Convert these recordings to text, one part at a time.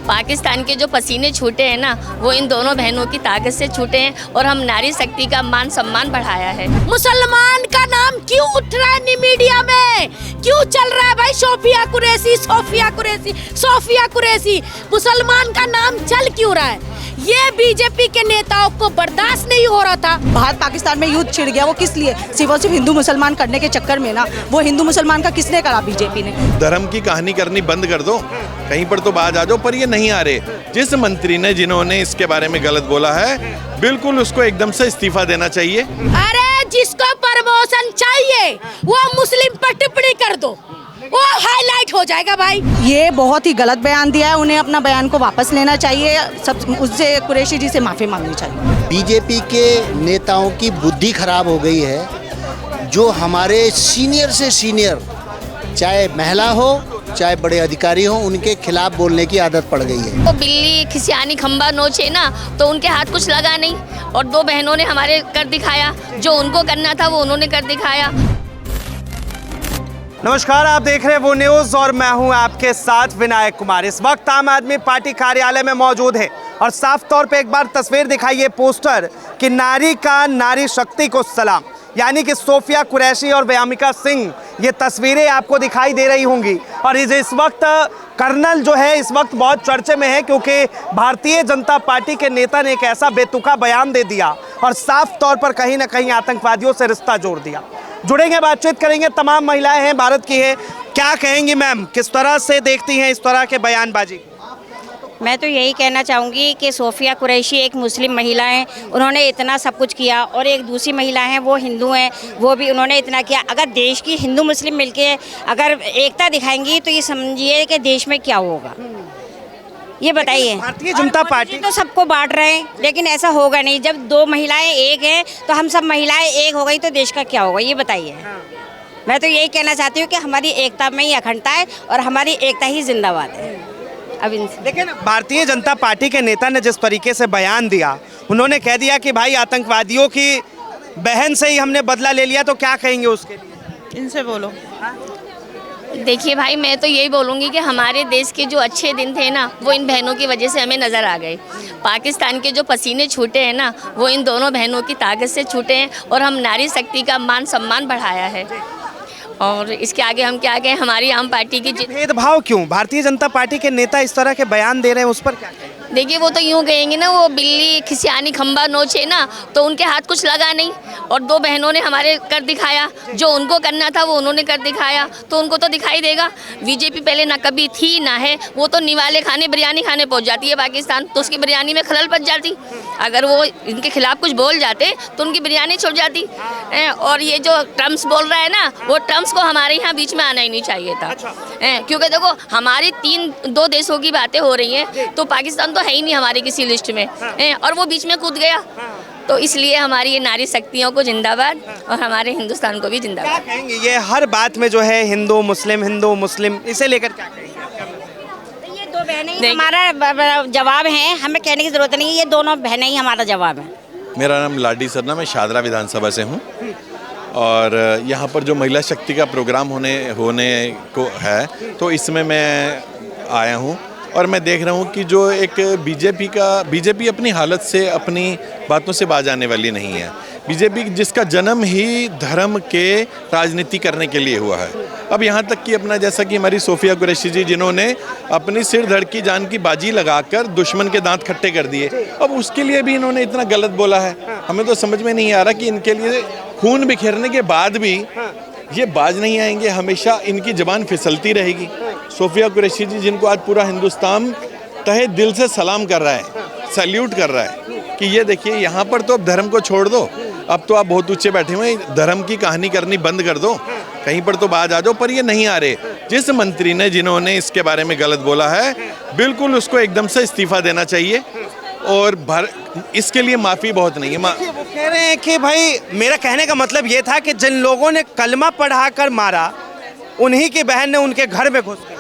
पाकिस्तान के जो पसीने छूटे हैं ना, वो इन दोनों बहनों की ताकत से छूटे हैं और हम नारी शक्ति का मान सम्मान बढ़ाया है। मुसलमान का नाम क्यों उठ रहा है मीडिया में, क्यों चल रहा है भाई सोफिया कुरैशी, सोफिया कुरैशी, सोफिया कुरैशी, मुसलमान का नाम चल क्यों रहा है? ये बीजेपी के नेताओं को बर्दाश्त नहीं हो रहा था। भारत पाकिस्तान में युद्ध छिड़ गया, वो किस लिए? सिर्फ और सिर्फ हिंदू मुसलमान करने के चक्कर में ना, वो हिंदू मुसलमान का किसने करा? बीजेपी ने। धर्म की कहानी करनी बंद कर दो, कहीं पर तो बाज आ जाओ, पर ये नहीं आ रहे। जिस मंत्री ने जिन्होंने इसके बारे में गलत बोला है, बिल्कुल उसको एकदम से इस्तीफा देना चाहिए। अरे जिसको प्रमोशन चाहिए वो मुस्लिम पर टिप्पणी कर दो, वो हाईलाइट हो जाएगा भाई। ये बहुत ही गलत बयान दिया है, उन्हें अपना बयान को वापस लेना चाहिए, सब उससे कुरैशी जी से माफी मांगनी चाहिए। बीजेपी के नेताओं की बुद्धि खराब हो गई है। जो हमारे सीनियर से सीनियर, चाहे महिला हो चाहे बड़े अधिकारी हो, उनके खिलाफ बोलने की आदत पड़ गई है। वो बिल्ली खिसियानी खंबा नोचे ना, तो उनके हाथ कुछ लगा नहीं, और दो बहनों ने हमारे कर दिखाया, जो उनको करना था वो उन्होंने कर दिखाया। नमस्कार, आप देख रहे हैं वो न्यूज़ और मैं हूं आपके साथ विनायक कुमार। इस वक्त आम आदमी पार्टी कार्यालय में मौजूद है और साफ तौर पे एक बार तस्वीर दिखाइए पोस्टर कि नारी का नारी शक्ति को सलाम, यानी कि सोफिया कुरैशी और व्यामिका सिंह, ये तस्वीरें आपको दिखाई दे रही होंगी। और इस वक्त कर्नल जो है इस वक्त बहुत चर्चे में है, क्योंकि भारतीय जनता पार्टी के नेता ने एक ऐसा बेतुका बयान दे दिया और साफ तौर पर कहीं ना कहीं आतंकवादियों से रिश्ता जोड़ दिया। जुड़ेंगे, बातचीत करेंगे, तमाम महिलाएं हैं, भारत की है। क्या कहेंगी मैम, किस तरह से देखती हैं इस तरह के बयानबाजी? मैं तो यही कहना चाहूँगी कि सोफिया कुरैशी एक मुस्लिम महिला हैं, उन्होंने इतना सब कुछ किया, और एक दूसरी महिला हैं वो हिंदू हैं, वो भी उन्होंने इतना किया। अगर देश की हिंदू मुस्लिम मिलके अगर एकता दिखाएंगी तो ये समझिए कि देश में क्या होगा, ये बताइए। भारतीय जनता पार्टी तो सबको बांट रहे हैं, लेकिन ऐसा होगा नहीं। जब दो महिलाएं एक हैं तो हम सब महिलाएं एक हो गई तो देश का क्या होगा, ये बताइए। मैं तो यही कहना चाहती हूँ कि हमारी एकता में ही अखंडता है और हमारी एकता ही जिंदाबाद है। अब लेकिन भारतीय जनता पार्टी के नेता ने जिस तरीके से बयान दिया, उन्होंने कह दिया कि भाई आतंकवादियों की बहन से ही हमने बदला ले लिया, तो क्या कहेंगे उसके लिए? इनसे बोलो। देखिए भाई, मैं तो यही बोलूँगी कि हमारे देश के जो अच्छे दिन थे ना, वो इन बहनों की वजह से हमें नज़र आ गए। पाकिस्तान के जो पसीने छूटे हैं ना, वो इन दोनों बहनों की ताकत से छूटे हैं और हम नारी शक्ति का मान सम्मान बढ़ाया है। और इसके आगे हम क्या कहें, हमारी आम पार्टी की भेदभाव क्यों? भारतीय जनता पार्टी के नेता इस तरह के बयान दे रहे हैं, उस पर क्या कहें? देखिए, वो तो यूँ कहेंगे ना, वो बिल्ली खिसियानी खंबा नोचे ना, तो उनके हाथ कुछ लगा नहीं, और दो बहनों ने हमारे कर दिखाया, जो उनको करना था वो उन्होंने कर दिखाया, तो उनको तो दिखाई देगा। बीजेपी पहले ना कभी थी ना है, वो तो निवाले खाने बिरयानी खाने पहुंच जाती है पाकिस्तान, तो उसकी बिरयानी में खलल पच जाती। अगर वो इनके खिलाफ कुछ बोल जाते तो उनकी बिरयानी छूट जाती। और ये जो ट्रम्प्स बोल रहा है ना, वो ट्रम्प्स को हमारे यहाँ बीच में आना ही नहीं चाहिए था। क्योंकि देखो, हमारी दो देशों की बातें हो रही हैं, तो पाकिस्तान तो है ही नहीं हमारी किसी लिस्ट में, और वो बीच में कूद गया। तो इसलिए हमारी ये नारी शक्तियों को जिंदाबाद और हमारे हिंदुस्तान को भी जिंदाबाद। क्या कहेंगे ये हर बात में जो है हिंदू मुस्लिम, इसे लेकर क्या कहेंगे? ये दो बहनें ही हमारा जवाब है, हमें कहने की जरूरत नहीं है, ये दोनों बहनें ही हमारा जवाब है। मेरा नाम लाडी सरना, मैं शादरा विधानसभा से हूँ, और यहाँ पर जो महिला शक्ति का प्रोग्राम होने को है, तो इसमें मैं आया हूँ। और मैं देख रहा हूँ कि जो एक बीजेपी अपनी हालत से, अपनी बातों से बाज आने वाली नहीं है। बीजेपी जिसका जन्म ही धर्म के राजनीति करने के लिए हुआ है। अब यहाँ तक कि अपना, जैसा कि हमारी सोफिया कुरैशी जी, जिन्होंने अपनी सिर धड़ की जान की बाजी लगाकर दुश्मन के दांत खट्टे कर दिए, अब उसके लिए भी इन्होंने इतना गलत बोला है। हमें तो समझ में नहीं आ रहा कि इनके लिए खून बिखेरने के बाद भी ये बाज नहीं आएंगे, हमेशा इनकी ज़बान फिसलती रहेगी। सोफिया कुरैशी जी, जिनको आज पूरा हिंदुस्तान तहे दिल से सलाम कर रहा है, सैल्यूट कर रहा है कि ये देखिए, यहाँ पर तो अब धर्म को छोड़ दो, अब तो आप बहुत ऊंचे बैठे हुए हैं, धर्म की कहानी करनी बंद कर दो, कहीं पर तो बाज आ जाओ, पर ये नहीं आ रहे। जिस मंत्री ने जिन्होंने इसके बारे में गलत बोला है, बिल्कुल उसको एकदम से इस्तीफा देना चाहिए, और इसके लिए माफ़ी बहुत नहीं है। वो कह रहे हैं कि भाई, मेरा कहने का मतलब ये था कि जिन लोगों ने कलमा पढ़ाकर मारा, उन्हीं की बहन ने उनके घर में घुस गई।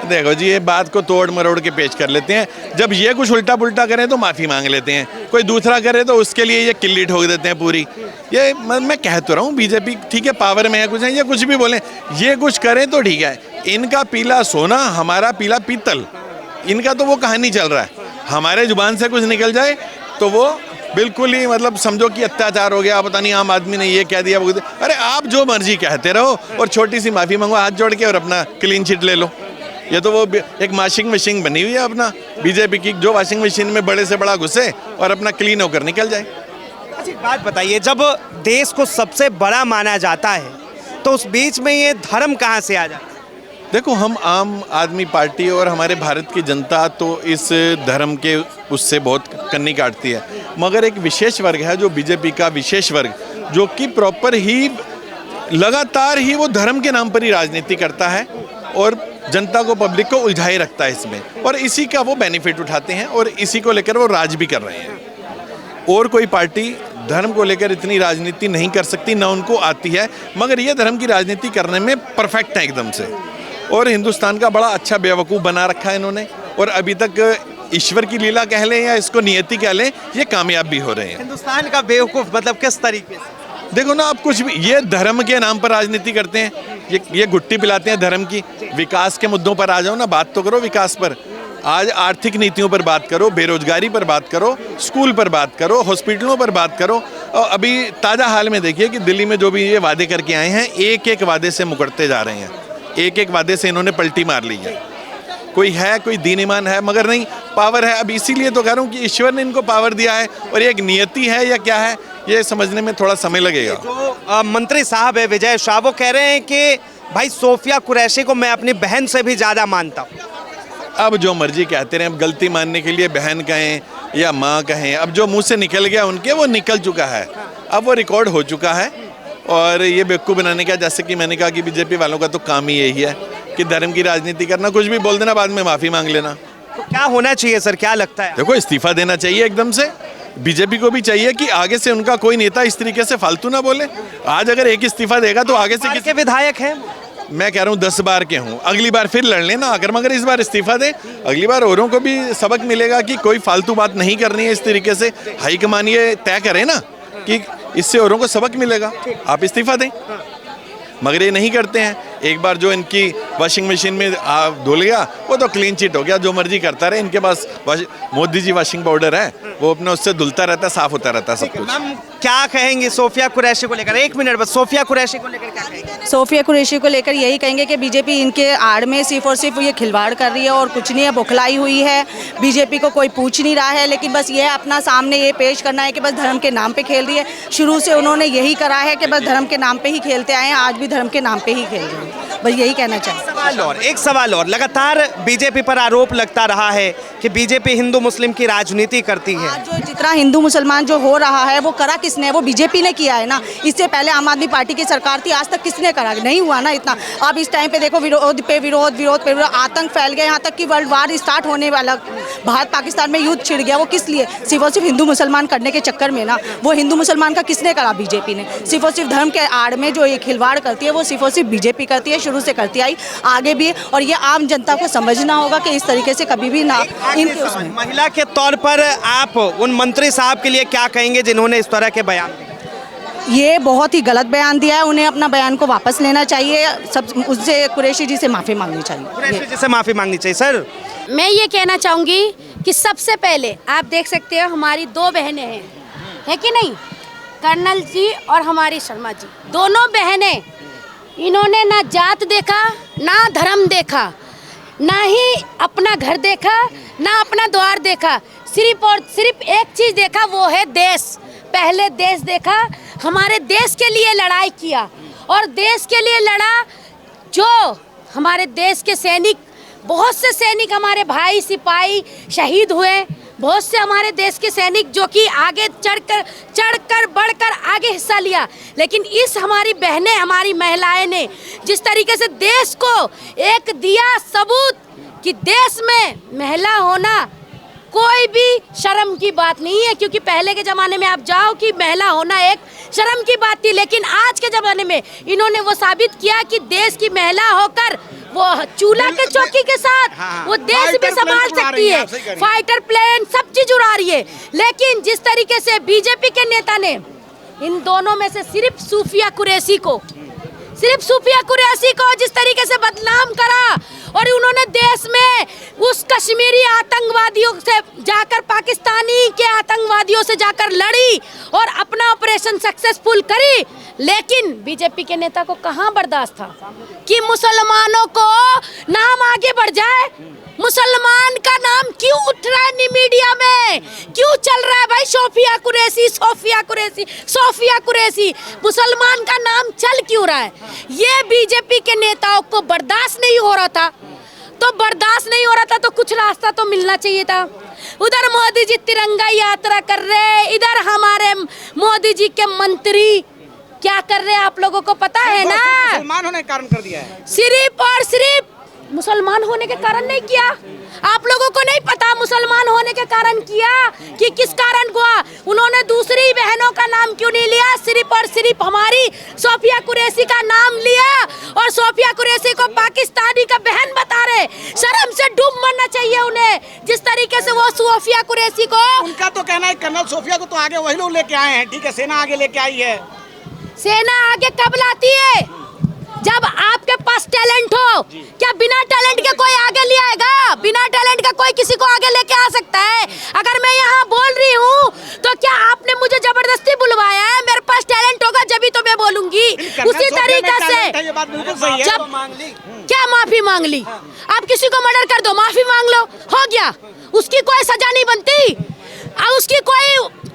देखो जी, ये बात को तोड़ मरोड़ के पेश कर लेते हैं। जब ये कुछ उल्टा पुल्टा करें तो माफ़ी मांग लेते हैं, कोई दूसरा करे तो उसके लिए ये किल्ली ठोक देते हैं पूरी। ये मैं कह तो रहा हूँ, बीजेपी ठीक है, पावर में है, कुछ है, ये कुछ भी बोलें, ये कुछ करें तो ठीक है। इनका पीला सोना, हमारा पीला पीतल, इनका तो वो कहानी चल रहा है। हमारे जुबान से कुछ निकल जाए तो वो बिल्कुल ही मतलब समझो कि अत्याचार हो गया, पता नहीं आम आदमी ने ये कह दिया वो। अरे आप जो मर्जी कहते रहो और छोटी सी माफ़ी मांगो हाथ जोड़ के और अपना क्लीन चिट ले लो। ये तो वो एक वॉशिंग मशीन बनी हुई है अपना बीजेपी की, जो वॉशिंग मशीन में बड़े से बड़ा घुसे और अपना क्लीन होकर निकल जाए। अच्छा एक बात बताइए, जब देश को सबसे बड़ा माना जाता है तो उस बीच में ये धर्म कहाँ से आ जाता है? देखो, हम आम आदमी पार्टी और हमारे भारत की जनता तो इस धर्म के उससे बहुत कन्नी काटती है, मगर एक विशेष वर्ग है जो बीजेपी का विशेष वर्ग, जो कि प्रॉपर ही लगातार ही वो धर्म के नाम पर ही राजनीति करता है और जनता को, पब्लिक को उलझाए रखता है इसमें, और इसी का वो बेनिफिट उठाते हैं और इसी को लेकर वो राज भी कर रहे हैं। और कोई पार्टी धर्म को लेकर इतनी राजनीति नहीं कर सकती, ना उनको आती है, मगर ये धर्म की राजनीति करने में परफेक्ट है एकदम से। और हिंदुस्तान का बड़ा अच्छा बेवकूफ़ बना रखा है इन्होंने, और अभी तक ईश्वर की लीला कह लें या इसको नियति कह लें, ये कामयाब भी हो रहे हैं। हिंदुस्तान का बेवकूफ़ मतलब किस तरीके से? देखो ना, आप कुछ भी, ये धर्म के नाम पर राजनीति करते हैं, ये गुट्टी पिलाते हैं धर्म की। विकास के मुद्दों पर आ जाओ ना, बात तो करो विकास पर। आज आर्थिक नीतियों पर बात करो, बेरोजगारी पर बात करो, स्कूल पर बात करो, हॉस्पिटलों पर बात करो। और अभी ताज़ा हाल में देखिए कि दिल्ली में जो भी ये वादे करके आए हैं, एक एक वादे से मुकरते जा रहे हैं, एक एक वादे से इन्होंने पलटी मार ली है। कोई है, कोई दीन ईमान है, मगर नहीं, पावर है। अब इसीलिए तो कह रहा हूँ कि ईश्वर ने इनको पावर दिया है, और ये एक नियति है या क्या है, ये समझने में थोड़ा समय लगेगा। जो मंत्री साहब है विजय शाह, वो कह रहे हैं कि भाई सोफिया कुरैशी को मैं अपनी बहन से भी ज़्यादा मानता हूँ। अब जो मर्जी कहते रहे, अब गलती मानने के लिए बहन कहें या माँ कहें, अब जो मुंह से निकल गया उनके, वो निकल चुका है, अब वो रिकॉर्ड हो चुका है। और ये बेवकूफ़ बनाने का, जैसे कि मैंने कहा कि बीजेपी वालों का तो काम ही यही है कि धर्म की राजनीति करना, कुछ भी बोल देना, बाद में माफ़ी मांग लेना। तो क्या होना चाहिए सर, क्या लगता है? देखो, इस्तीफा देना चाहिए एकदम से। बीजेपी को भी चाहिए कि आगे से उनका कोई नेता इस तरीके से फालतू ना बोले। आज अगर एक इस्तीफा देगा तो आगे से किसके विधायक हैं? मैं कह रहा हूँ 10 बार के हूँ, अगली बार फिर लड़ लेना आकर, मगर इस बार इस्तीफा दे, अगली बार औरों को भी सबक मिलेगा कि कोई फालतू बात नहीं करनी है इस तरीके से। हाईकमान ये तय करे ना कि इससे औरों को सबक मिलेगा, आप इस्तीफा दें, मगर ये नहीं करते हैं। एक बार जो इनकी वॉशिंग मशीन में धुल गया, वो तो क्लीन चिट हो गया, जो मर्जी करता रहे। इनके पास मोदी जी वॉशिंग पाउडर है, वो अपने उससे धुलता रहता है, साफ होता रहता है सब कुछ। मैम क्या कहेंगे सोफिया कुरैशी को लेकर? 1 मिनट बस, सोफिया कुरैशी को लेकर क्या कहेंगे? सोफिया कुरैशी को लेकर यही कहेंगे कि बीजेपी इनके आड़ में सिर्फ और सिर्फ ये खिलवाड़ कर रही है और कुछ नहीं है, बौखलाई हुई है। बीजेपी को कोई पूछ नहीं रहा है, लेकिन बस ये अपना सामने ये पेश करना है कि बस धर्म के नाम पे खेल रही है। शुरू से उन्होंने यही करा है कि बस धर्म के नाम पे ही खेलते आए हैं, आज भी धर्म के नाम पे ही खेल रहे हैं, बस यही कहना चाहिए। एक सवाल और, लगातार बीजेपी पर आरोप लगता रहा है कि बीजेपी हिंदू मुस्लिम की राजनीति करती है। आज जो जितना हिंदू मुसलमान जो हो रहा है, वो करा किसने? वो बीजेपी ने किया है ना। इससे पहले आम आदमी पार्टी की सरकार थी, आज तक किसने करा? नहीं हुआ ना इतना। अब इस टाइम पे देखो, विरोध पे विरोध, विरोध पे विरोध, आतंक फैल गया, यहाँ तक कि वर्ल्ड वार स्टार्ट होने वाला, भारत पाकिस्तान में युद्ध छिड़ गया। वो किस लिए? सिर्फ और सिर्फ हिंदू मुसलमान करने के चक्कर में ना। वो हिंदू मुसलमान का किसने करा? बीजेपी ने। सिर्फ और सिर्फ धर्म के आड़ में जो ये खिलवाड़ करती है, वो सिर्फ और सिर्फ बीजेपी करती है, शुरू से करती आई, आगे भी। और ये आम जनता को समझना होगा कि इस तरीके से कभी भी ना इनके उसमें। महिला के तौर पर आप उन मंत्री साहब के लिए क्या कहेंगे जिन्होंने इस तरह के बयान दिए? ये बहुत ही गलत बयान दिया है, उन्हें अपना बयान को वापस लेना चाहिए, सब उससे कुरैशी जी से माफ़ी मांगनी चाहिए। कुरैशी जी से माफ़ी मांगनी चाहिए। सर, मैं ये कहना चाहूँगी कि सबसे पहले आप देख सकते हो हमारी 2 बहनें हैं, है कि नहीं? कर्नल जी और हमारी शर्मा जी, दोनों बहनें, इन्होंने ना जात देखा, ना धर्म देखा, ना ही अपना घर देखा, ना अपना द्वार देखा, सिर्फ और सिर्फ एक चीज़ देखा, वो है देश। पहले देश देखा, हमारे देश के लिए लड़ाई किया, और देश के लिए लड़ा। जो हमारे देश के सैनिक, बहुत से सैनिक हमारे भाई सिपाही शहीद हुए, बहुत से हमारे देश के सैनिक जो कि आगे चढ़कर बढ़कर आगे हिस्सा लिया। लेकिन इस हमारी बहनें, हमारी महिलाएं ने जिस तरीके से देश को एक दिया सबूत कि देश में महिला होना कोई भी शर्म की बात नहीं है, क्योंकि पहले के ज़माने में आप जाओ कि महिला होना एक शर्म की बात थी, लेकिन आज के ज़माने में इन्होंने वो साबित किया कि देश की महिला होकर वो चूल्हा के चौकी के साथ वो देश भी संभाल सकती है, फाइटर प्लेन सब चीज उड़ा रही है। लेकिन जिस तरीके से बीजेपी के नेता ने इन दोनों में से सिर्फ सोफिया कुरैशी को सिर्फ सूफिया कुरैशी को जिस तरीके से बदनाम करा और उन्होंने देश में उस कश्मीरी आतंकवादियों से जाकर पाकिस्तानी के आतंकवादियों से जाकर लड़ी और अपना ऑपरेशन सक्सेसफुल करी, लेकिन बीजेपी के नेता को कहां बर्दाश्त था कि मुसलमानों को नाम आगे बढ़ जाए। मुसलमान का नाम क्यों उठ रहा है मीडिया में, क्यों चल रहा है भाई सोफिया कुरैशी, सोफिया कुरैशी, सोफिया कुरैशी, मुसलमान का नाम चल क्यों रहा है? ये बीजेपी के नेताओं को बर्दाश्त नहीं हो रहा था, तो बर्दाश्त नहीं हो रहा था तो कुछ रास्ता तो मिलना चाहिए था। उधर मोदी जी तिरंगा यात्रा कर रहे, इधर हमारे मोदी जी के मंत्री क्या कर रहे हैं आप लोगों को पता है ना? मुसलमान होने के कारण कर दिया है, सिर्फ और सिर्फ मुसलमान होने के कारण नहीं किया। आप लोगों को नहीं पता मुसलमान होने के कारण किया कि किस कारण हुआ? उन्होंने दूसरी बहनों का नाम क्यों नहीं लिया, सिर्फ और सिर्फ हमारी सोफिया कुरैशी का नाम लिया और सोफिया कुरैशी को पाकिस्तानी का बहन बता रहे। शर्म से डूब मरना चाहिए उन्हें, जिस तरीके से वो सोफिया कुरैशी को। उनका तो कहना है कर्नल सोफिया को तो आगे वही लोग लेके आए हैं, ठीक है, सेना आगे लेके आई है। सेना आगे कब लाती है? जब आपके पास टैलेंट हो। क्या बिना टैलेंट के कोई आगे ले आएगा? बिना टैलेंट का कोई किसी को आगे लेके आ सकता है? अगर मैं यहाँ बोल रही हूँ तो क्या आपने मुझे जबरदस्ती बुलवाया है? मेरे पास टैलेंट होगा जब ही तो मैं बोलूंगी। उसी तरीके से ये बात बिल्कुल सही है। जब क्या माफी मांग ली? आप किसी को मर्डर कर दो, माफी मांग लो, हो गया, उसकी कोई सजा नहीं बनती, उसकी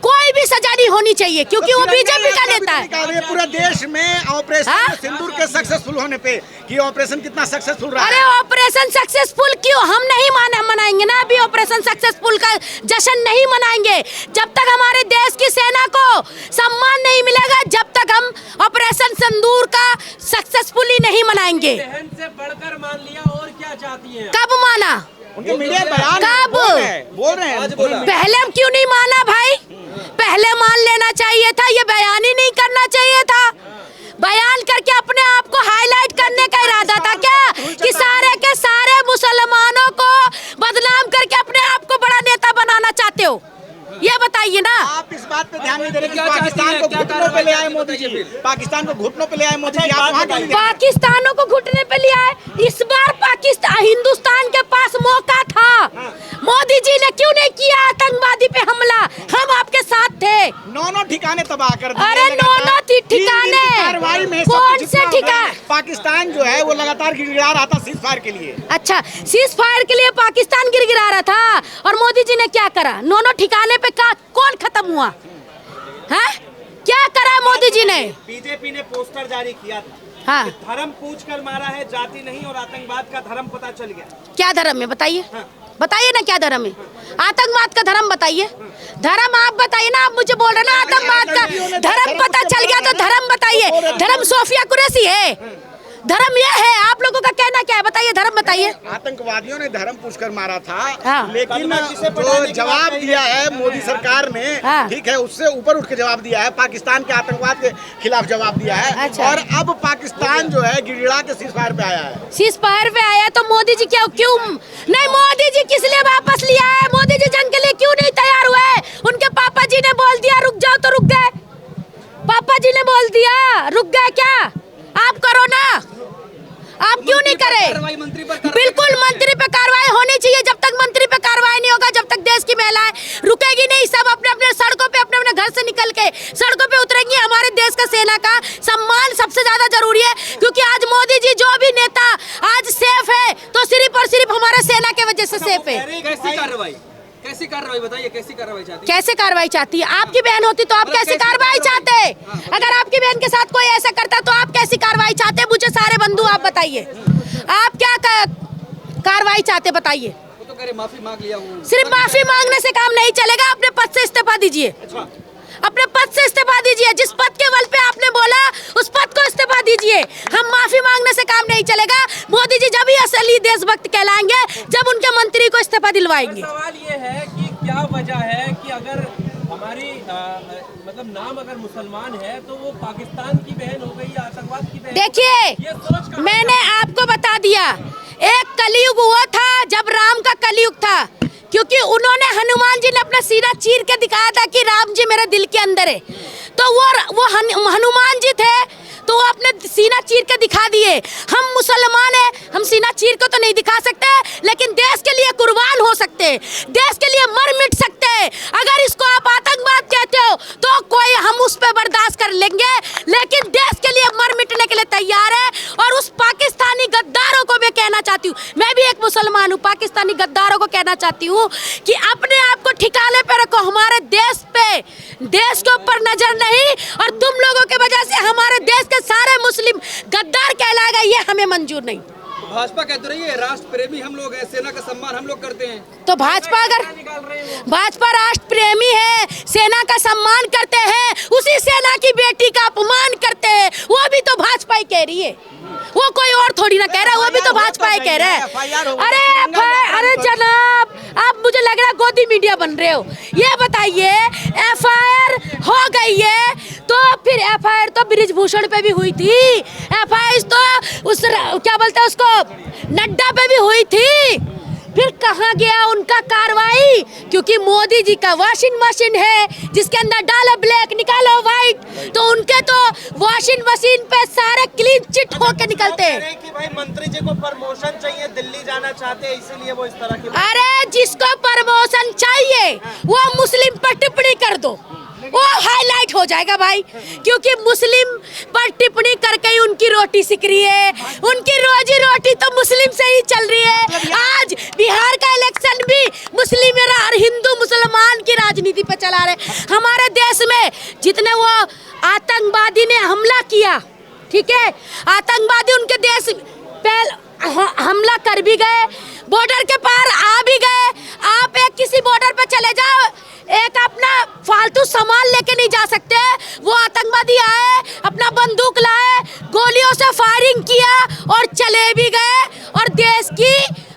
कोई भी सजा नहीं होनी चाहिए क्योंकि वो बीजेपी का नेता है। पूरा देश में ऑपरेशन सिंदूर के सक्सेसफुल होने पे कि ऑपरेशन कितना सक्सेसफुल रहा है। अरे ऑपरेशन सक्सेसफुल क्यों? हम नहीं मनाएंगे ना अभी ऑपरेशन सक्सेसफुल का जश्न नहीं मनाएंगे जब तक हमारे देश की सेना को सम्मान नहीं मिलेगा, जब तक हम ऑपरेशन सिंदूर का सक्सेसफुली नहीं मनाएंगे। बहन से बढ़कर मान लिया, और क्या चाहती हैं? कब माना? उनके मीडिया बयान कब? बोल रहे हैं पहले हम क्यों नहीं माना भाई? पहले मान लेना चाहिए था, ये बयान ही नहीं करना चाहिए था। बयान करके अपने आप को हाईलाइट करने का इरादा था क्या कि सारे के सारे मुसलमानों को बदनाम करके अपने आप को बड़ा नेता बनाना चाहते हो? ये बताइए ना। आप इस बात पे ध्यान नहीं दे रहे कि पाकिस्तान को घुटनों पे ले आए मोदी जी, पाकिस्तान को घुटनों पे ले आए मोदी जी। आप पाकिस्तानों को घुटने पे ले आए। इस बार पाकिस्तान हिंदुस्तान के पास मौका था, मोदी जी ने क्यों नहीं किया आतंकवादी पे हमला? हम आपके साथ थे। 9 ठिकाने तबाह कर दिए। अरे 9 ठिकाने कार्रवाई में कौन से ठिकाने? पाकिस्तान जो है वो लगातार गिड़गिड़ा रहा था सीज फायर के लिए। अच्छा, सीज फायर के लिए पाकिस्तान गिड़गिड़ा रहा था और मोदी जी ने क्या करा? 9 ठिकाने पे कौन खत्म हुआ है? क्या करा मोदी जी ने? बीजेपी ने पोस्टर जारी किया था, हाँ, धर्म पूछकर मारा है, जाति नहीं, और आतंकवाद का धर्म पता चल गया। क्या धर्म है बताइए? बताइए ना क्या धर्म है? आतंकवाद का धर्म बताइए। धर्म आप बताइए ना, आप मुझे बोल रहे ना आतंकवाद का धर्म पता चल गया तो धर्म बताइए। धर्म सोफिया कुरैशी है? धर्म ये है? आप लोगों का कहना क्या है बताइए? धर्म बताइए। आतंकवादियों ने धर्म पूछकर मारा था, हाँ, लेकिन जो जवाब दिया है मोदी सरकार ने, हाँ, ठीक है, उससे ऊपर उठ के जवाब दिया है, पाकिस्तान के आतंकवाद के खिलाफ जवाब दिया है। अच्छा। और अब पाकिस्तान जो है गिड़गिड़ा के सीज फायर पे आया है। सीज फायर पे आया तो मोदी जी क्यों नहीं? मोदी जी किस लिए वापस लिया है? मोदी जी जंग के लिए क्यों नहीं तैयार हुए? उनके पापा जी ने बोल दिया रुक जाओ तो रुक गए। पापा जी ने बोल दिया रुक गए, क्या आप करो ना? आप क्यों नहीं करे? बिल्कुल मंत्री पे कार्रवाई होनी चाहिए। जब तक मंत्री पे कार्रवाई नहीं होगा, जब तक देश की महिलाएं रुकेगी नहीं, सब अपने अपने सड़कों पे अपने अपने घर से निकल के सड़कों पे उतरेंगी। हमारे देश का सेना का सम्मान सबसे ज्यादा जरूरी है, क्योंकि आज मोदी जी जो भी नेता आज सेफ है तो सिर्फ और सिर्फ हमारे सेना के वजह से सेफ है। कैसी कार्रवाई बताइए? कैसी कार्रवाई चाहती है? कैसे कार्रवाई चाहती है? आपकी बहन होती तो आप कैसी कार्रवाई चाहते? अगर आपकी बहन के साथ कोई ऐसा करता तो आप कैसी कार्रवाई चाहते? मुझे सारे बंधु आप बताइए, आप क्या कार्रवाई चाहते बताइए? वो तो करे माफी मांग लिया हूँ। सिर्फ माफी मांगने से काम नहीं चलेगा, अपने पद से इस्तीफा दीजिए। अपने पद से इस्तीफा दीजिए। जिस पद के बल पे आपने बोला उस पद को इस्तीफा दीजिए। हम माफी मांगने से काम नहीं चलेगा। मोदी जी जब ही असली देशभक्त कहलाएंगे जब उनके मंत्री को इस्तीफा दिलवाएंगे। सवाल ये है कि क्या वजह है कि अगर हमारी मतलब नाम अगर मुसलमान है तो वो पाकिस्तान की बहन हो गई, आतंकवाद की बहन। देखिए, मैंने आपको बता दिया, एक कलयुग हुआ था जब राम का कलयुग था, क्योंकि उन्होंने हनुमान जी ने अपना सीना चीर के दिखाया था कि राम जी मेरे दिल के अंदर है। तो वो हनुमान जी थे तो वो अपने सीना चीर के दिखा दिए। हम मुसलमान हैं, हम सीना चीर के तो नहीं दिखा सकते, लेकिन देश के लिए कुर्बान हो सकते हैं, देश के लिए मर मिट सकते हैं। अगर इसको आप आतंकवाद कहते हो तो कोई हम उस पर बर्दाश्त कर लेंगे, लेकिन देश के लिए मर मिटने के लिए तैयार है। और उस पाकिस्तानी गद्दारों को मैं कहना चाहती हूँ, मैं भी एक मुसलमान हूँ, पाकिस्तानी गद्दारों को कहना चाहती हूँ कि अपने आप को ठिकाने पे रखो। हमारे देश पे, देश के ऊपर नजर नहीं, और तुम लोगों के वजह से हमारे देश के सारे मुस्लिम गद्दार कहलाएगा, ये हमें मंजूर नहीं। भाजपा कहते रही है राष्ट्र प्रेमी हम लोग हैं, सेना का सम्मान हम लोग करते हैं। तो भाजपा अगर भाजपा राष्ट्र प्रेमी है, सेना का सम्मान करते हैं, उसी सेना की बेटी का अपमान करते हैं, वो भी तो भाजपा ही कह रही है, वो कोई और थोड़ी ना कह रहा है, वो भी तो भाजपा ही कह रहा है। अरे जनाब, आप मुझे लग रहा है गोदी मीडिया बन रहे हो। ये बताइए, एफआईआर हो गई है तो फिर एफआईआर तो बृजभूषण पे भी हुई थी, एफआईआर तो उस क्या बोलते हैं उसको, नड्डा पे भी हुई थी, फिर कहाँ गया उनका कार्रवाई? क्योंकि मोदी जी का वॉशिंग मशीन है जिसके अंदर डालो ब्लैक निकालो व्हाइट, तो उनके तो वॉशिंग मशीन पे सारे क्लीन चिट होके निकलते हैं। कि भाई मंत्री जी को प्रमोशन चाहिए, दिल्ली जाना चाहते हैं, इसीलिए वो इस तरह की। अरे जिसको प्रमोशन चाहिए वो मुस्लिम पर टिप्पणी कर दो, वो हाईलाइट हो जाएगा भाई, क्योंकि मुस्लिम पर टिप्पणी करके ही उनकी रोटी सिक रही है, उनकी रोजी रोटी तो मुस्लिम से ही चल रही है। आज बिहार का इलेक्शन भी मुस्लिम और हिंदू मुसलमान की राजनीति पे चला रहे। हमारे देश में जितने वो आतंकवादी ने हमला किया, ठीक है, आतंकवादी उनके देश पे हमला कर भी गए, बॉर्डर के पार आ भी गए। आप एक किसी बॉर्डर पे चले जाओ, एक अपना फालतू सामान लेके नहीं जा सकते। वो आतंकवादी आए, अपना बंदूक लाए, गोलियों से फायरिंग किया और चले भी गए। और देश की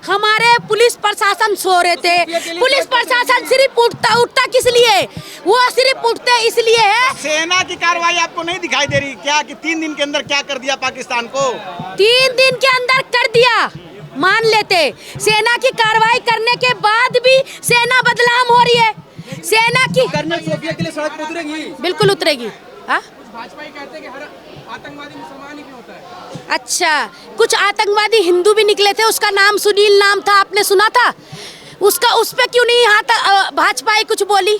हमारे पुलिस प्रशासन सो रहे थे। पुलिस प्रशासन सिर्फ उठता किस लिए? वो सिर्फ उठते इसलिए है। सेना की कार्रवाई आपको नहीं दिखाई दे रही क्या कि 3 दिन के अंदर क्या कर दिया पाकिस्तान को? 3 दिन के अंदर कर दिया, मान लेते। सेना की कार्रवाई करने के बाद भी सेना बदनाम हो रही है। सेना की कर्नल सोफिया के लिए सड़क पर उतरेगी? बिल्कुल उतरेगी। भाजपा ही कहते हैं कि हर आतंकवादी मुसलमान ही क्यों होता है? अच्छा, कुछ आतंकवादी हिंदू भी निकले थे, उसका नाम सुनील नाम था, आपने सुना था उसका? उस पे क्यों नहीं भाजपा ही कुछ बोली?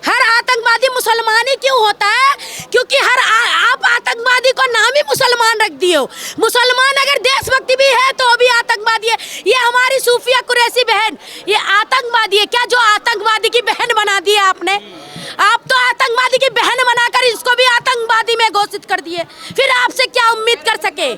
हर आतंकवादी मुसलमान ही क्यों होता है? क्योंकि आप आतंकवादी को नाम ही मुसलमान रख दिए हो। मुसलमान अगर देशभक्ति भी है तो भी आतंकवादी है। ये हमारी सूफिया कुरैशी बहन ये आतंकवादी है क्या, जो आतंकवादी की बहन बना दी है आपने? आप तो आतंकवादी की बहन बनाकर इसको भी आतंकवादी में घोषित कर दिए, फिर आपसे क्या उम्मीद कर सके?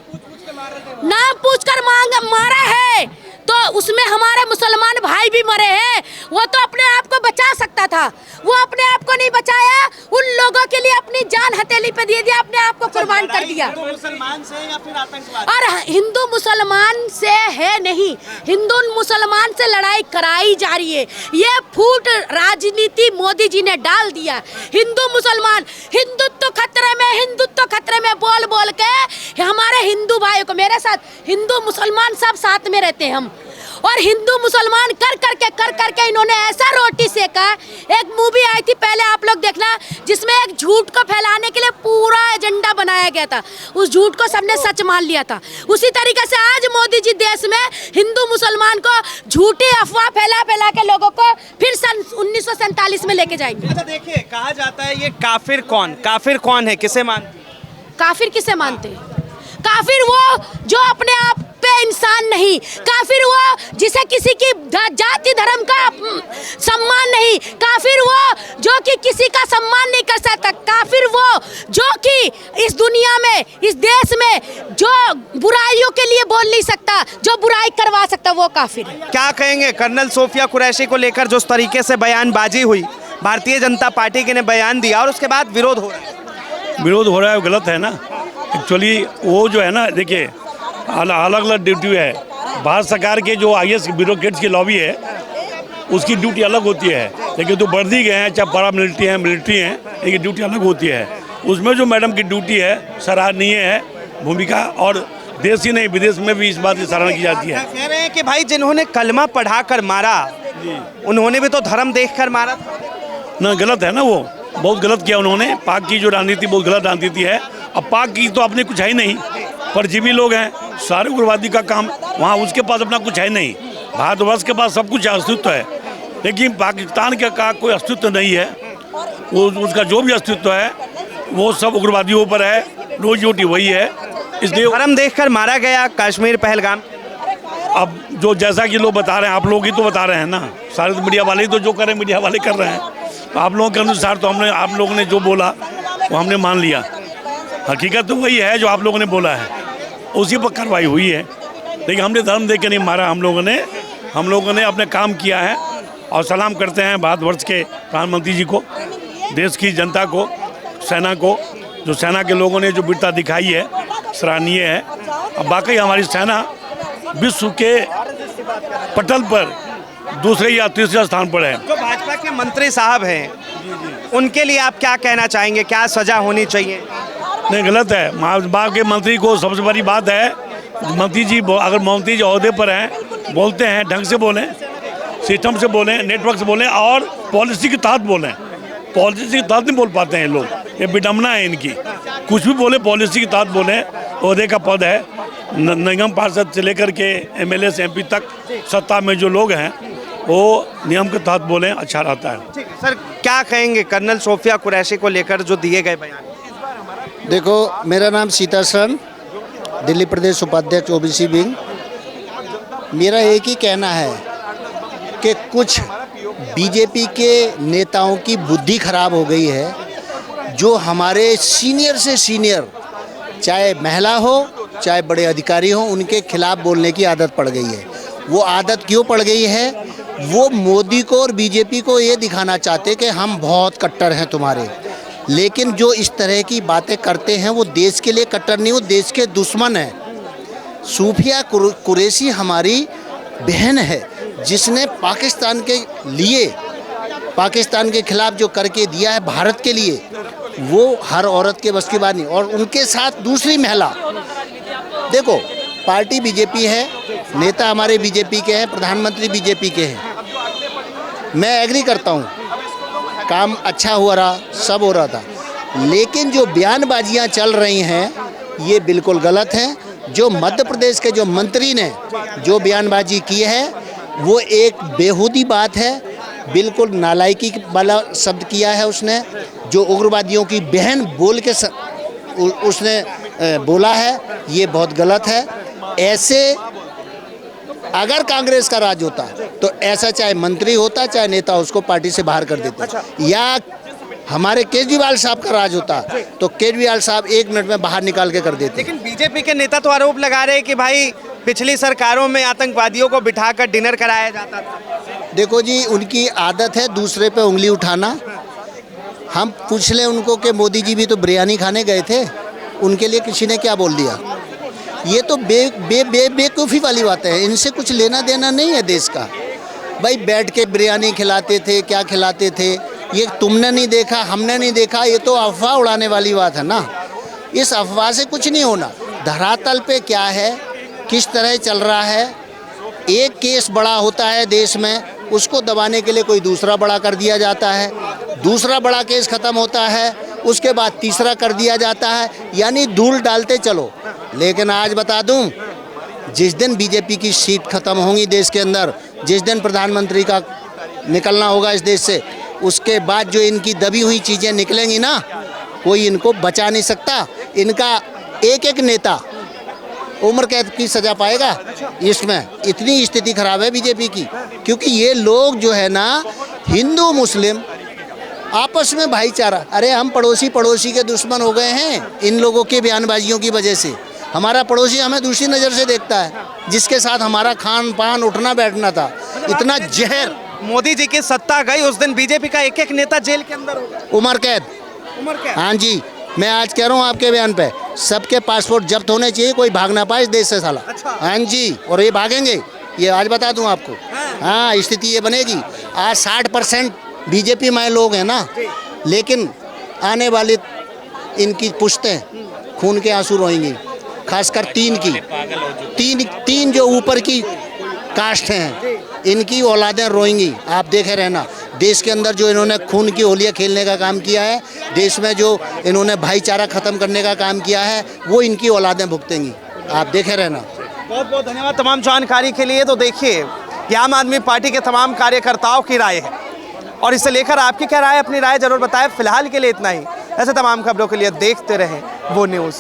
नाम पूछकर मारा है तो उसमें हमारे मुसलमान भाई भी मरे हैं। वो तो अपने आप को बचा सकता था, वो अपने आप को नहीं बचाया, उन लोगों के लिए अपनी जान हथेली पे दे दिया, अपने आप को कुर्बान कर दिया। मुसलमान से या फिर आतंकवाद? और हिंदू मुसलमान से है नहीं, हिंदू मुसलमान से लड़ाई कराई जा रही है। ये फूट राजनीति मोदी जी ने डाल दिया। हिंदू मुसलमान, हिंदुत्व खतरे में, हिंदुत्व खतरे में बोल बोल के हमारे हिंदू भाइयों को, मेरे साथ हिंदू मुसलमान सब साथ में रहते हैं हम, और हिंदू मुसलमान कर करके इन्होंने ऐसा रोटी सेका। एक मूवी आई थी पहले, आप लोग देखना, जिसमें एक झूठ को फैलाने के लिए पूरा एजेंडा बनाया गया था, उस झूठ को सबने सच मान लिया था। उसी तरीके से आज मोदी जी देश में हिंदू मुसलमान को झूठी अफवाह फैला के लोगों को फिर सन 1947 में लेके जाएंगे। अच्छा देखिए, कहा जाता है ये काफिर कौन है, किसे मानते? काफिर किसे मानते हैं? काफिर वो जो अपने आप पे इंसान नहीं, काफिर वो जिसे किसी की जाति धर्म का सम्मान नहीं, काफिर वो जो कि किसी का सम्मान नहीं कर सकता, काफिर वो जो कि इस दुनिया में, इस देश में जो बुराइयों के लिए बोल नहीं सकता, जो बुराई करवा सकता, वो काफिर। क्या कहेंगे कर्नल सोफिया कुरैशी को लेकर जिस तरीके से बयानबाजी हुई, भारतीय जनता पार्टी के ने बयान दिया और उसके बाद विरोध हो रहा है, गलत है ना। एक्चुअली वो जो है ना, देखिए अलग अलग ड्यूटी है। भारत सरकार के जो IAS ब्यूरोक्रेट्स की लॉबी है उसकी ड्यूटी अलग होती है, लेकिन तो वर्दी गए हैं, चाहे बड़ा मिलिट्री हैं, इनकी ड्यूटी अलग होती है। उसमें जो मैडम की ड्यूटी है सराहनीय है भूमिका, और देश ही नहीं विदेश में भी इस बात की सराहना की जाती है। कह रहे हैं कि भाई जिन्होंने कलमा पढ़ा कर मारा उन्होंने भी तो धर्म देख कर मारा ना, गलत है ना, वो बहुत गलत किया उन्होंने। पाक की जो राजनीति बहुत गलत राजनीति है, अब पाक की तो अपने कुछ है ही नहीं, परजीवी लोग हैं, सारे उग्रवादी का काम वहाँ, उसके पास अपना कुछ है नहीं। भारतवर्ष के पास सब कुछ अस्तित्व है, लेकिन पाकिस्तान का कोई अस्तित्व नहीं है। वो उसका जो भी अस्तित्व है वो सब उग्रवादियों पर है, रोजी रोटी वही है। इसलिए धर्म देखकर मारा गया कश्मीर पहलगाम। अब जो जैसा कि लोग बता रहे हैं, आप लोग ही तो बता रहे हैं ना, सारे तो मीडिया वाले ही तो जो कर रहे हैं मीडिया वाले कर रहे हैं। तो आप लोगों के अनुसार तो हमने, आप लोगों ने जो बोला वो हमने मान लिया। हकीकत तो वही है जो आप लोगों ने बोला है, उसी पर कार्रवाई हुई है। लेकिन हमने धर्म देख के नहीं मारा, हम लोगों ने अपने काम किया है। और सलाम करते हैं भारतवर्ष के प्रधानमंत्री जी को, देश की जनता को, सेना को, जो सेना के लोगों ने जो वीरता दिखाई है, सराहनीय है। अब वाकई हमारी सेना विश्व के पटल पर दूसरे या तीसरे स्थान पर है। जो भाजपा के मंत्री साहब हैं, उनके लिए आप क्या कहना चाहेंगे, क्या सजा होनी चाहिए? नहीं, गलत है। भाजपा के मंत्री को सबसे बड़ी बात है, मंत्री जी अगर मंत्री जी ओहदे पर हैं, बोलते हैं ढंग से बोलें, सिस्टम से बोलें, नेटवर्क से बोलें और पॉलिसी के तहत बोलें। पॉलिसी के तहत नहीं बोल पाते हैं लोग, ये विडम्बना है इनकी। कुछ भी बोले पॉलिसी के तहत बोलें। ओहदे का पद है, निगम पार्षद से लेकर के MLA से MP तक सत्ता में जो लोग हैं वो नियम के तहत बोलें, अच्छा रहता है। ठीक है सर, क्या कहेंगे कर्नल सोफिया कुरैशी को लेकर जो दिए गए बयान? देखो, मेरा नाम सीताशरण, दिल्ली प्रदेश उपाध्यक्ष OBC विंग। मेरा एक ही कहना है कि कुछ बीजेपी के नेताओं की बुद्धि खराब हो गई है, जो हमारे सीनियर से सीनियर, चाहे महिला हो चाहे बड़े अधिकारी हो, उनके खिलाफ बोलने की आदत पड़ गई है। वो आदत क्यों पड़ गई है? वो मोदी को और बीजेपी को ये दिखाना चाहते कि हम बहुत कट्टर हैं तुम्हारे, लेकिन जो इस तरह की बातें करते हैं वो देश के लिए कट्टर नहीं, वो देश के दुश्मन हैं। सूफिया कुरैशी हमारी बहन है, जिसने पाकिस्तान के लिए, पाकिस्तान के खिलाफ जो करके दिया है भारत के लिए, वो हर औरत के बस की बात नहीं। और उनके साथ दूसरी महिला, देखो पार्टी बीजेपी है, नेता हमारे बीजेपी के हैं, प्रधानमंत्री बीजेपी के हैं। मैं एग्री करता हूँ, काम अच्छा हुआ रहा, सब हो रहा था, लेकिन जो बयानबाजियाँ चल रही हैं ये बिल्कुल गलत हैं। जो मध्य प्रदेश के जो मंत्री ने जो बयानबाजी की है वो एक बेहूदी बात है, बिल्कुल नालायकी वाला शब्द किया है उसने। जो उग्रवादियों की बहन बोल के उसने बोला है, ये बहुत गलत है। ऐसे अगर कांग्रेस का राज होता तो ऐसा चाहे मंत्री होता चाहे नेता उसको पार्टी से बाहर कर देता, या हमारे केजरीवाल साहब का राज होता तो केजरीवाल साहब 1 मिनट में बाहर निकाल के कर देते। लेकिन बीजेपी के नेता तो आरोप लगा रहे हैं कि भाई पिछली सरकारों में आतंकवादियों को बिठाकर डिनर कराया जाता था। देखो जी, उनकी आदत है दूसरे पे उंगली उठाना। हम पूछ लें उनको कि मोदी जी भी तो बिरयानी खाने गए थे, उनके लिए किसी ने क्या बोल दिया? ये तो बेवकूफ़ी वाली बात है, इनसे कुछ लेना देना नहीं है देश का। भाई बैठ के बिरयानी खिलाते थे, क्या खिलाते थे, ये तुमने नहीं देखा, हमने नहीं देखा, ये तो अफवाह उड़ाने वाली बात है ना। इस अफवाह से कुछ नहीं होना। धरातल पे क्या है, किस तरह चल रहा है, एक केस बड़ा होता है देश में, उसको दबाने के लिए कोई दूसरा बड़ा कर दिया जाता है, दूसरा बड़ा केस ख़त्म होता है, उसके बाद तीसरा कर दिया जाता है, यानी धूल डालते चलो। लेकिन आज बता दूं, जिस दिन बीजेपी की सीट खत्म होंगी देश के अंदर, जिस दिन प्रधानमंत्री का निकलना होगा इस देश से, उसके बाद जो इनकी दबी हुई चीज़ें निकलेंगी ना, कोई इनको बचा नहीं सकता। इनका एक एक नेता उम्र कैद की सज़ा पाएगा। इसमें इतनी स्थिति खराब है बीजेपी की, क्योंकि ये लोग जो है ना, हिंदू मुस्लिम आपस में भाईचारा, अरे हम पड़ोसी के दुश्मन हो गए हैं इन लोगों के बयानबाजियों की वजह से। हमारा पड़ोसी हमें दूसरी नज़र से देखता है, जिसके साथ हमारा खान पान उठना बैठना था। इतना जहर। मोदी जी की सत्ता गई उस दिन बीजेपी का एक एक नेता जेल के अंदर होगा, उम्र कैद। हाँ जी, मैं आज कह रहा हूँ आपके बयान पे, सबके पासपोर्ट जब्त होने चाहिए, कोई भाग ना पाए इस देश से साला। हाँ जी, और ये भागेंगे, ये आज बता दूँ आपको। हाँ, स्थिति ये बनेगी। आज 60% बीजेपी में लोग हैं ना, लेकिन आने वाली इनकी पुश्तें खून के आंसू रोएंगी, खासकर 3 की, तीन जो ऊपर की कास्ट हैं, इनकी औलादें रोएंगी। आप देखे रहना, देश के अंदर जो इन्होंने खून की होलियाँ खेलने का काम किया है, देश में जो इन्होंने भाईचारा ख़त्म करने का काम किया है, वो इनकी औलादें भुगतेंगी। आप देखे रहना। बहुत बहुत धन्यवाद तमाम जानकारी के लिए। तो देखिए कि आम आदमी पार्टी के तमाम कार्यकर्ताओं की राय है और इसे लेकर आपकी क्या राय है, अपनी राय जरूर बताएं। फिलहाल के लिए इतना ही। ऐसे तमाम खबरों के लिए देखते रहें वो न्यूज़।